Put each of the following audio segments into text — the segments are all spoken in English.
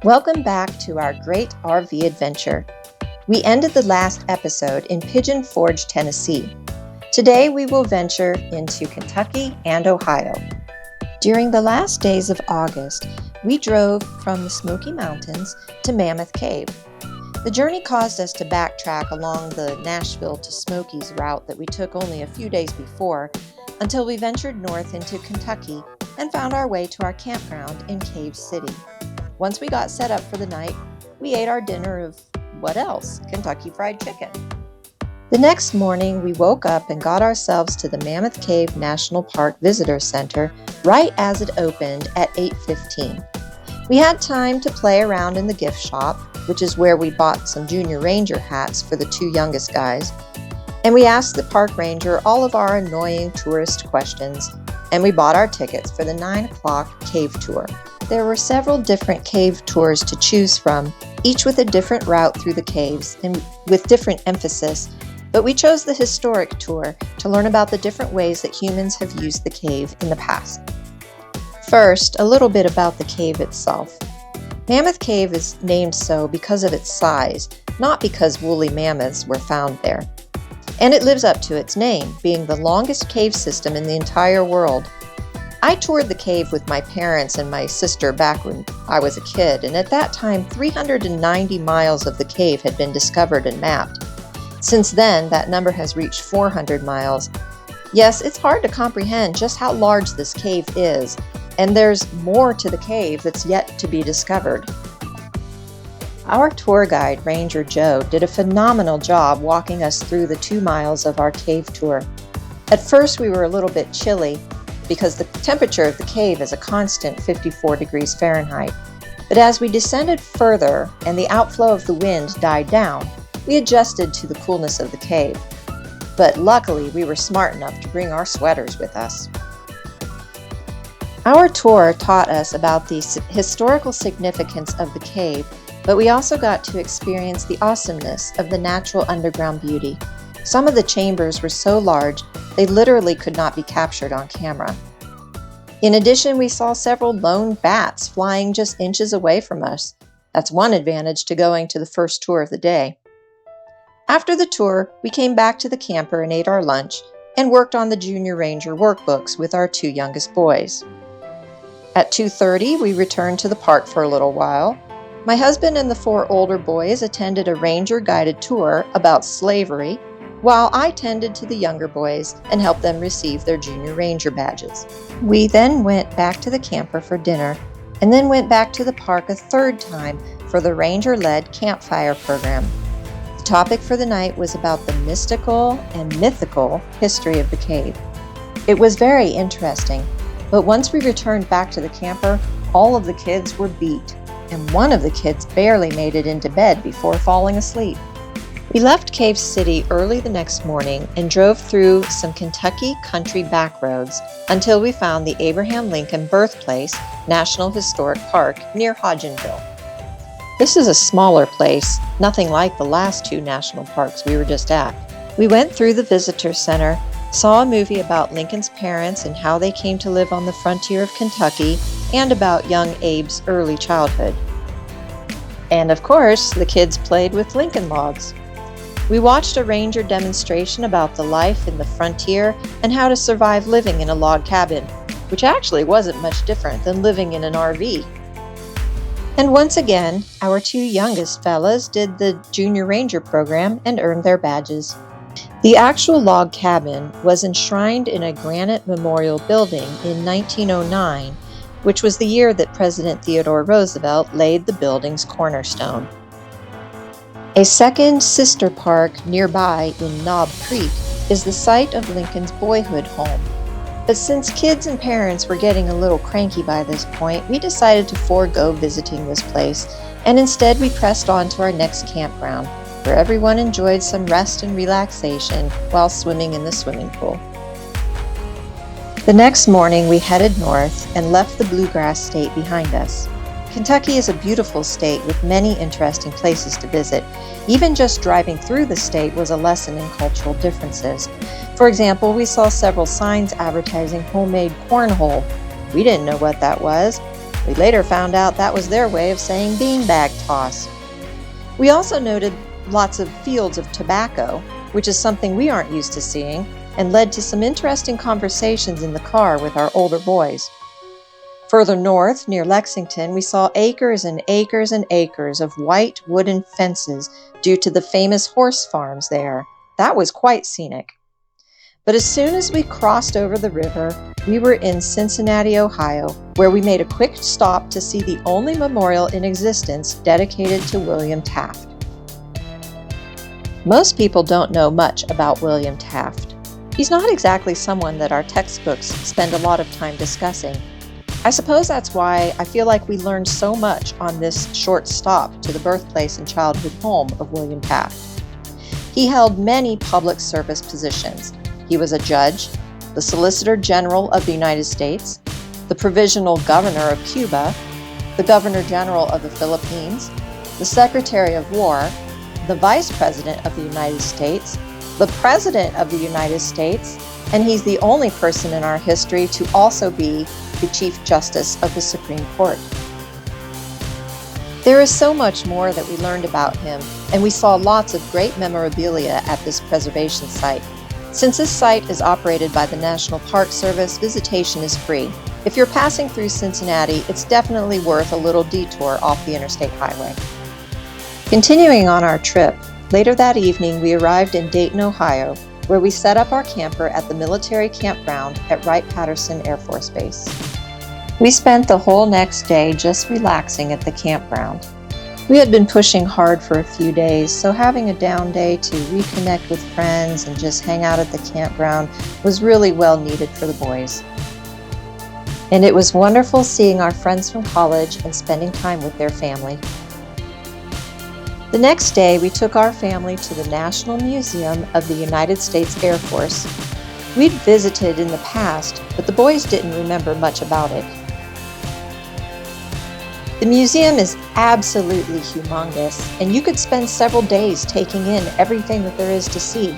Welcome back to our great RV adventure. We ended the last episode in Pigeon Forge, Tennessee. Today we will venture into Kentucky and Ohio. During the last days of August, we drove from the Smoky Mountains to Mammoth Cave. The journey caused us to backtrack along the Nashville to Smokies route that we took only a few days before until we ventured north into Kentucky and found our way to our campground in Cave City. Once we got set up for the night, we ate our dinner of, what else? Kentucky Fried Chicken. The next morning, we woke up and got ourselves to the Mammoth Cave National Park Visitor Center right as it opened at 8:15. We had time to play around in the gift shop, which is where we bought some Junior Ranger hats for the two youngest guys, and we asked the park ranger all of our annoying tourist questions, and we bought our tickets for the 9 o'clock cave tour. There were several different cave tours to choose from, each with a different route through the caves and with different emphasis, but we chose the historic tour to learn about the different ways that humans have used the cave in the past. First, a little bit about the cave itself. Mammoth Cave is named so because of its size, not because woolly mammoths were found there. And it lives up to its name, being the longest cave system in the entire world. I toured the cave with my parents and my sister back when I was a kid, and at that time 390 miles of the cave had been discovered and mapped. Since then, that number has reached 400 miles. Yes, it's hard to comprehend just how large this cave is, and there's more to the cave that's yet to be discovered. Our tour guide, Ranger Joe, did a phenomenal job walking us through the 2 miles of our cave tour. At first, we were a little bit chilly, because the temperature of the cave is a constant 54 degrees Fahrenheit. But as we descended further and the outflow of the wind died down, we adjusted to the coolness of the cave. But luckily, we were smart enough to bring our sweaters with us. Our tour taught us about the historical significance of the cave, but we also got to experience the awesomeness of the natural underground beauty. Some of the chambers were so large, they literally could not be captured on camera. In addition, we saw several lone bats flying just inches away from us. That's one advantage to going to the first tour of the day. After the tour, we came back to the camper and ate our lunch and worked on the Junior Ranger workbooks with our 2 youngest boys. At 2:30, we returned to the park for a little while. My husband and the 4 older boys attended a ranger-guided tour about slavery, while I tended to the younger boys and helped them receive their Junior Ranger badges. We then went back to the camper for dinner, and then went back to the park a 3rd time for the ranger-led campfire program. The topic for the night was about the mystical and mythical history of the cave. It was very interesting, but once we returned back to the camper, all of the kids were beat, and one of the kids barely made it into bed before falling asleep. We left Cave City early the next morning and drove through some Kentucky country back roads until we found the Abraham Lincoln Birthplace National Historic Park near Hodgenville. This is a smaller place, nothing like the last 2 national parks we were just at. We went through the visitor center, saw a movie about Lincoln's parents and how they came to live on the frontier of Kentucky, and about young Abe's early childhood. And of course, the kids played with Lincoln logs. We watched a ranger demonstration about the life in the frontier and how to survive living in a log cabin, which actually wasn't much different than living in an RV. And once again, our 2 youngest fellas did the Junior Ranger program and earned their badges. The actual log cabin was enshrined in a granite memorial building in 1909, which was the year that President Theodore Roosevelt laid the building's cornerstone. A second sister park nearby in Knob Creek is the site of Lincoln's boyhood home. But since kids and parents were getting a little cranky by this point, we decided to forego visiting this place, and instead we pressed on to our next campground, where everyone enjoyed some rest and relaxation while swimming in the swimming pool. The next morning we headed north and left the Bluegrass State behind us. Kentucky is a beautiful state with many interesting places to visit. Even just driving through the state was a lesson in cultural differences. For example, we saw several signs advertising homemade cornhole. We didn't know what that was. We later found out that was their way of saying beanbag toss. We also noted lots of fields of tobacco, which is something we aren't used to seeing, and led to some interesting conversations in the car with our older boys. Further north, near Lexington, we saw acres and acres and acres of white wooden fences due to the famous horse farms there. That was quite scenic. But as soon as we crossed over the river, we were in Cincinnati, Ohio, where we made a quick stop to see the only memorial in existence dedicated to William Taft. Most people don't know much about William Taft. He's not exactly someone that our textbooks spend a lot of time discussing. I suppose that's why I feel like we learned so much on this short stop to the birthplace and childhood home of William Taft. He held many public service positions. He was a judge, the Solicitor General of the United States, the Provisional Governor of Cuba, the Governor General of the Philippines, the Secretary of War, the Vice President of the United States, the President of the United States, and he's the only person in our history to also be the Chief Justice of the Supreme Court. There is so much more that we learned about him, and we saw lots of great memorabilia at this preservation site. Since this site is operated by the National Park Service, visitation is free. If you're passing through Cincinnati, it's definitely worth a little detour off the interstate highway. Continuing on our trip, later that evening we arrived in Dayton, Ohio, where we set up our camper at the military campground at Wright Patterson Air Force Base. We spent the whole next day just relaxing at the campground. We had been pushing hard for a few days, so having a down day to reconnect with friends and just hang out at the campground was really well needed for the boys. And it was wonderful seeing our friends from college and spending time with their family. The next day, we took our family to the National Museum of the United States Air Force. We'd visited in the past, but the boys didn't remember much about it. The museum is absolutely humongous, and you could spend several days taking in everything that there is to see.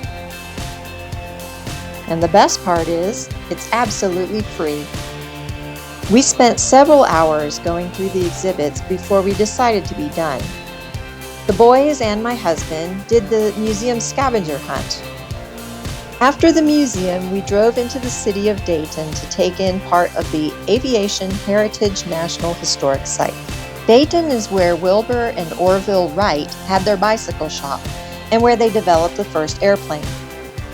And the best part is, it's absolutely free. We spent several hours going through the exhibits before we decided to be done. The boys and my husband did the museum scavenger hunt. After the museum, we drove into the city of Dayton to take in part of the Aviation Heritage National Historic Site. Dayton is where Wilbur and Orville Wright had their bicycle shop and where they developed the first airplane.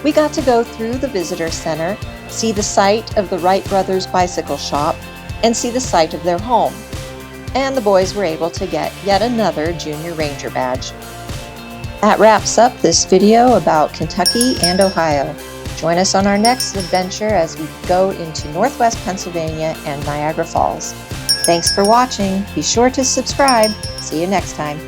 We got to go through the visitor center, see the site of the Wright brothers' bicycle shop, and see the site of their home. And the boys were able to get yet another Junior Ranger badge. That wraps up this video about Kentucky and Ohio. Join us on our next adventure as we go into Northwest Pennsylvania and Niagara Falls. Thanks for watching. Be sure to subscribe. See you next time.